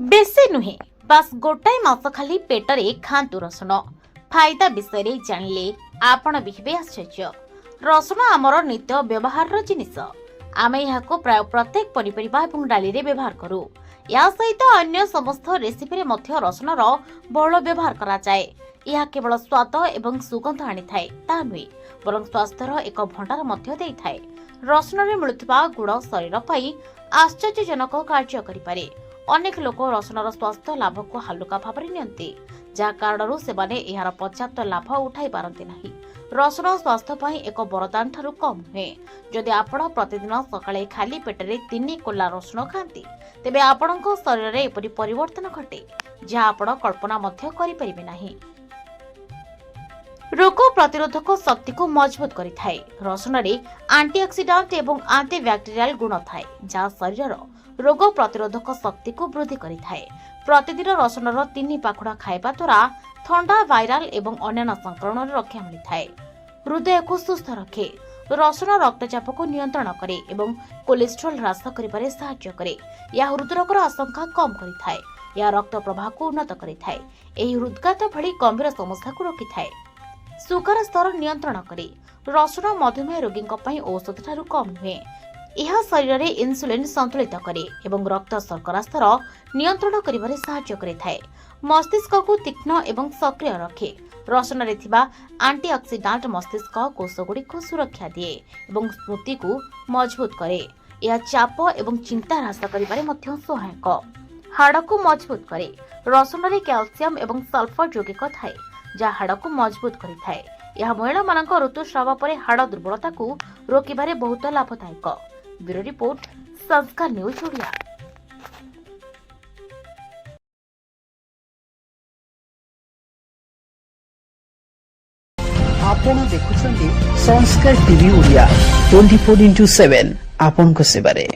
बेसी नुहे बास गोटाए मास खाली पेटरे खातु रसुण फायदा विषय जानिले आपण भी हेबे आश्चर्य। रसुण आमर नित्य व्यवहार जिनिस। आमे याको प्राय प्रत्येक पनिपरिबा एवं डाली रे व्यवहार करू। या सहित अन्य समस्त रेसिपी रे मध्य रसुणर बहुल व्यवहार करा जाए। यह केवल स्वाद एवं सुगंध आनी थाए ता नुहे बरं स्वास्थ्यर एक भंडार मध्य देई थाए। रसुण रे मिलुथिबा गुण शरीर पई आश्चर्यजनक कार्य करिपारे। अनेक लोक रसुणर स्वास्थ्य लाभ को हालुका भाव नियंती जहा कारण से यार पर्याप्त लाभ उठाई पारती नहीं। रसुण स्वास्थ्य पई एक वरदान ठारू कम नुहे। जदि आपण प्रतिदिन सकाळे खाली पेटरे 3 कोला रसुण खाती तेबे आपणको शरीर रे एपरि परिवर्तन घटे जहा आपण कल्पना मध्य करि परिबे नाही। रोग प्रतिरोधक शक्ति को मजबूत करिथाए। रसुण रे एंटीऑक्सीडेंट एवं एंटीबैक्टीरियल गुण थाए जहा शरीर रोग प्रतिरोधक शक्ति को वृद्धि करिथाए। प्रतिदिन रसुणर 3 पाखुड़ा खाइबा द्वारा थंडा वायरल एवं अन्य संक्रमण रक्षा मिलिथाए। हृदय को सुस्थ रखे। रसुण रक्तचाप को नियंत्रण करे एवं कोलेस्ट्रॉल ह्रास करिबारे सहायता करे। या हृदरोगर आशंका कम करिथाए। या रक्त प्रवाह को उन्नत करिथाए। एही हृदघात भली गंभीर समस्या को रोकिथाए। सुगर स्तर नियंत्रण करे। रसुण मधुमेह रोगी औषध ठारू कम नुहे। यह शरीर में इन्सुलिन संतुलित करे एवं रक्त शर्करा स्तर नियंत्रण करिबारे सहायता करिथाए। मस्तिष्क को तीक्ष्ण एवं सक्रिय रखे। रसुण रे थिबा एंटीऑक्सीडेंट मस्तिष्क कोषगुड़ी को सुरक्षा दिए एवं स्मृति को मजबूत करे। यह चाप एवं चिंता ह्रास करिबारे मध्य सहायक। हाड़ को मजबूत करे। रसुण रे कैल्शियम एवं सल्फर यौगिक थाए जहा हाड़ को मजबूत करिथाए। यह महिला मानक ऋतुस्राव पर हाड़ दुर्बलता को रोकिबारे बहुत लाभदायक। ब्यूरो रिपोर्ट संस्कार न्यूज ओडिया। आपण देखुछन्ती संस्कार टीवी ओडिया 24/7 आपन को सेबारे।